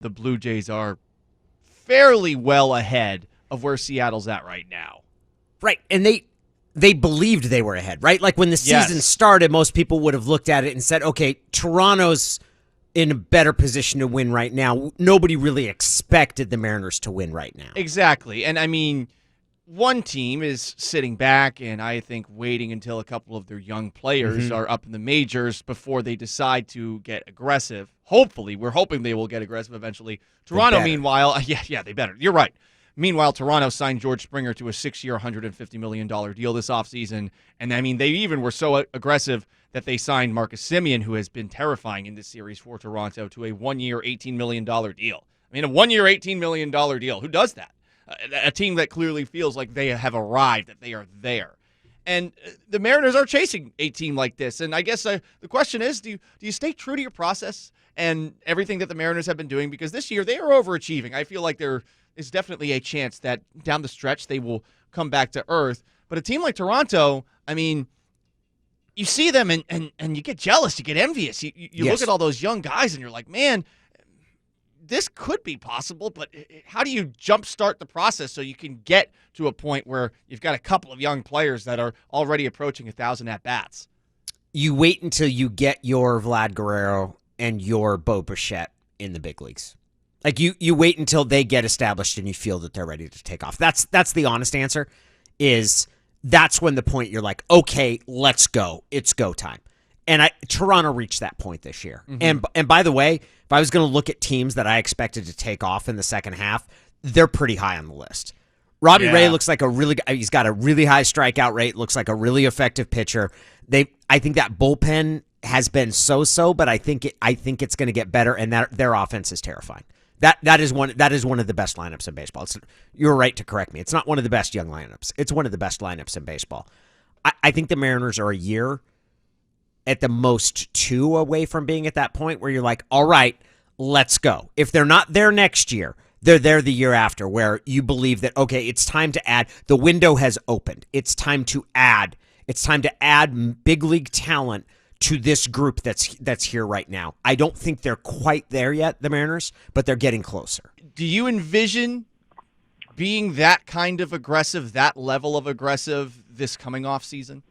the Blue Jays are fairly well ahead of where Seattle's at right now. Right, and they believed they were ahead, right? Like when the season started, most people would have looked at it and said, okay, Toronto's in a better position to win right now. Nobody really expected the Mariners to win right now. Exactly, and I mean, one team is sitting back and I think waiting until a couple of their young players are up in the majors before they decide to get aggressive. Hopefully, we're hoping they will get aggressive eventually. Toronto, meanwhile, they better. You're right. Meanwhile, Toronto signed George Springer to a 6-year, $150 million deal this offseason. And, I mean, they even were so aggressive that they signed Marcus Semien, who has been terrifying in this series for Toronto, to a 1-year, $18 million deal. I mean, a 1-year, $18 million deal. Who does that? A team that clearly feels like they have arrived, that they are there. And the Mariners are chasing a team like this. And I guess the question is, do you stay true to your process and everything that the Mariners have been doing? Because this year they are overachieving. I feel like there is definitely a chance that down the stretch they will come back to earth. But a team like Toronto, I mean, you see them and you get jealous, you get envious. You look at all those young guys and you're like, man, this could be possible, but how do you jumpstart the process so you can get to a point where you've got a couple of young players that are already approaching 1,000 at-bats? You wait until you get your Vlad Guerrero and your Bo Bichette in the big leagues. Like you wait until they get established and you feel that they're ready to take off. That's the honest answer. Is that's when the point you're like, okay, let's go. It's go time. And Toronto reached that point this year. Mm-hmm. And by the way, if I was going to look at teams that I expected to take off in the second half, they're pretty high on the list. Robbie Ray looks like he's got a really high strikeout rate, looks like a really effective pitcher. I think that bullpen has been so-so, but I think it's going to get better, and that their offense is terrifying. That is one of the best lineups in baseball. You're right to correct me. It's not one of the best young lineups. It's one of the best lineups in baseball. I think the Mariners are a year, at the most 2 away from being at that point where you're like, all right, let's go. If they're not there next year, they're there the year after, where you believe that, okay, it's time to add. The window has opened. It's time to add. It's time to add big league talent to this group that's here right now. I don't think they're quite there yet, the Mariners, but they're getting closer. Do you envision being that kind of aggressive, that level of aggressive this coming off season?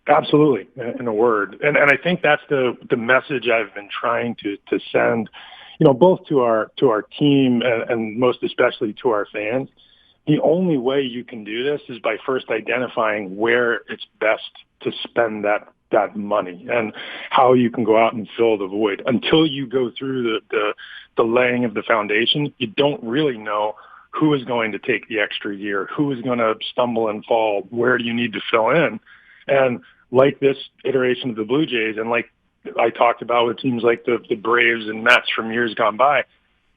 Absolutely, in a word. And I think that's the message I've been trying to send, both to our team and most especially to our fans. The only way you can do this is by first identifying where it's best to spend that money and how you can go out and fill the void. Until you go through the laying of the foundation, you don't really know who is going to take the extra year, who is going to stumble and fall, where do you need to fill in. And like this iteration of the Blue Jays, and like I talked about with teams like the Braves and Mets from years gone by,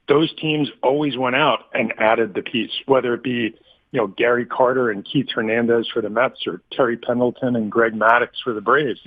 those teams always went out and added the piece, whether it be Gary Carter and Keith Hernandez for the Mets or Terry Pendleton and Greg Maddux for the Braves.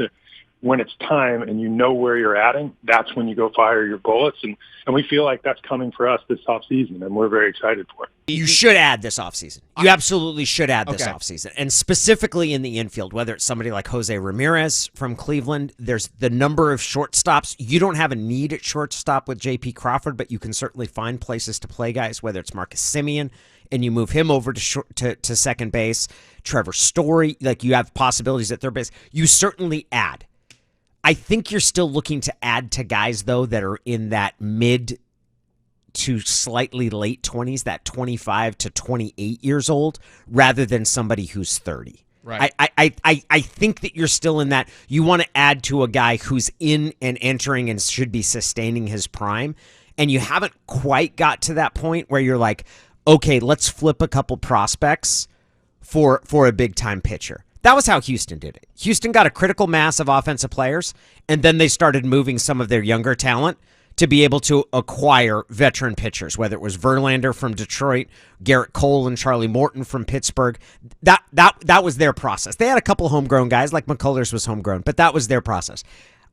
When it's time and you know where you're adding, that's when you go fire your bullets. And we feel like that's coming for us this offseason, and we're very excited for it. You should add this offseason. You absolutely should add this offseason. And specifically in the infield, whether it's somebody like Jose Ramirez from Cleveland, there's the number of shortstops. You don't have a need at shortstop with J.P. Crawford, but you can certainly find places to play guys, whether it's Marcus Semien, and you move him over to second base. Trevor Story, like you have possibilities at third base. You certainly add. I think you're still looking to add to guys, though, that are in that mid to slightly late 20s, that 25 to 28 years old, rather than somebody who's 30. Right. I think that you're still in that. You want to add to a guy who's in and entering and should be sustaining his prime, and you haven't quite got to that point where you're like, okay, let's flip a couple prospects for a big-time pitcher. That was how Houston did it. Houston got a critical mass of offensive players, and then they started moving some of their younger talent to be able to acquire veteran pitchers, whether it was Verlander from Detroit, Garrett Cole and Charlie Morton from Pittsburgh. That was their process. They had a couple homegrown guys, like McCullers was homegrown, but that was their process.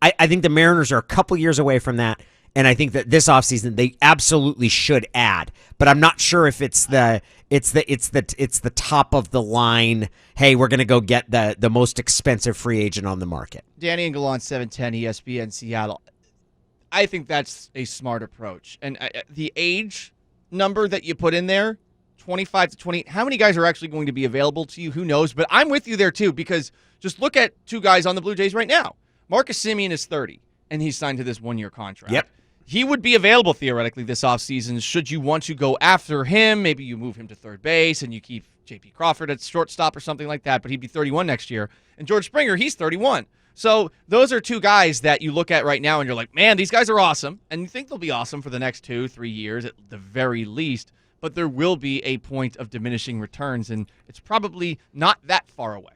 I think the Mariners are a couple years away from that, and I think that this offseason they absolutely should add. But I'm not sure if it's the top of the line. Hey, we're going to go get the most expensive free agent on the market. Danny Gallant, 710 ESPN Seattle. I think that's a smart approach. And the age number that you put in there, 25 to 28, how many guys are actually going to be available to you? Who knows? But I'm with you there, too, because just look at two guys on the Blue Jays right now. Marcus Semien is 30, and he's signed to this one-year contract. Yep. He would be available, theoretically, this offseason. Should you want to go after him, maybe you move him to third base and you keep J.P. Crawford at shortstop or something like that, but he'd be 31 next year. And George Springer, he's 31. So those are two guys that you look at right now and you're like, man, these guys are awesome. And you think they'll be awesome for the next 2-3 years at the very least. But there will be a point of diminishing returns, and it's probably not that far away.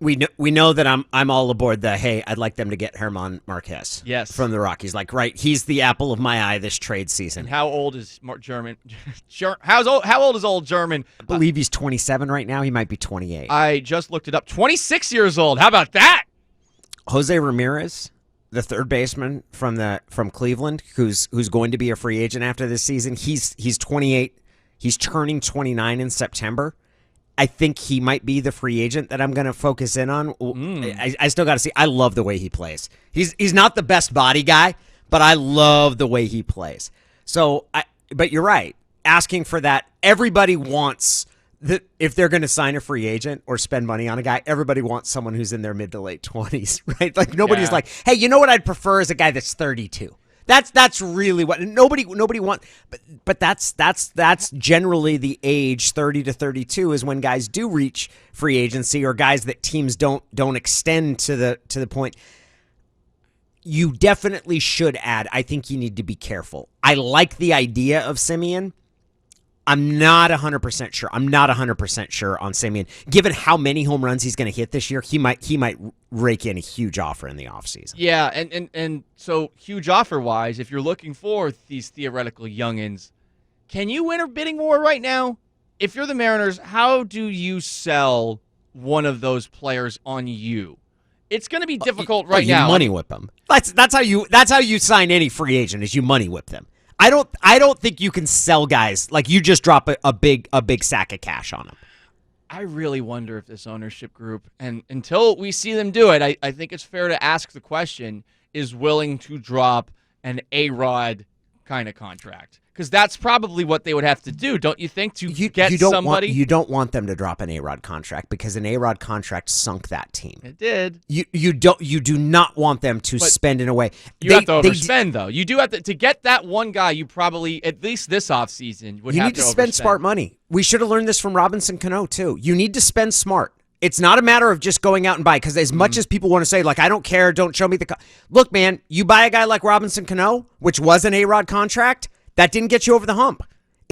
We know that I'm all aboard the, hey, I'd like them to get Germán Marquez from the Rockies. Like, right, he's the apple of my eye this trade season. And how old is German? How old is old German? I believe he's 27 right now. He might be 28. I just looked it up. 26 years old. How about that? Jose Ramirez, the third baseman from Cleveland, who's going to be a free agent after this season. He's 28. He's turning 29 in September. I think he might be the free agent that I'm going to focus in on. I still got to see. I love the way he plays. He's not the best body guy, but I love the way he plays. But you're right. Asking for that, everybody wants if they're going to sign a free agent or spend money on a guy, everybody wants someone who's in their mid to late 20s, right? Like nobody's like, hey, you know what I'd prefer is a guy that's 32. That's really what nobody wants, but that's generally the age 30 to 32 is when guys do reach free agency or guys that teams don't extend to the point. You definitely should add. I think you need to be careful. I like the idea of Semien. I'm not 100% sure. I'm not 100% sure on Semien. Given how many home runs he's going to hit this year, he might rake in a huge offer in the offseason. Yeah, and so huge offer-wise, if you're looking for these theoretical youngins, can you win a bidding war right now? If you're the Mariners, how do you sell one of those players on you? It's going to be difficult right now. You money whip them. That's how you sign any free agent is you money whip them. I don't think you can sell guys like you just drop a big sack of cash on them. I really wonder if this ownership group, and until we see them do it, I think it's fair to ask the question, is willing to drop an A-Rod kind of contract. Because that's probably what they would have to do, don't you think, to get somebody? You don't want them to drop an A-Rod contract because an A-Rod contract sunk that team. It did. You do not want them to spend in a way. You have to overspend, though. You do have to get that one guy. You probably, at least this offseason, would have to overspend. You need to spend smart money. We should have learned this from Robinson Cano, too. You need to spend smart. It's not a matter of just going out and buy, because as much as people want to say, like, I don't care, don't show me the look, man, you buy a guy like Robinson Cano, which was an A-Rod contract, that didn't get you over the hump.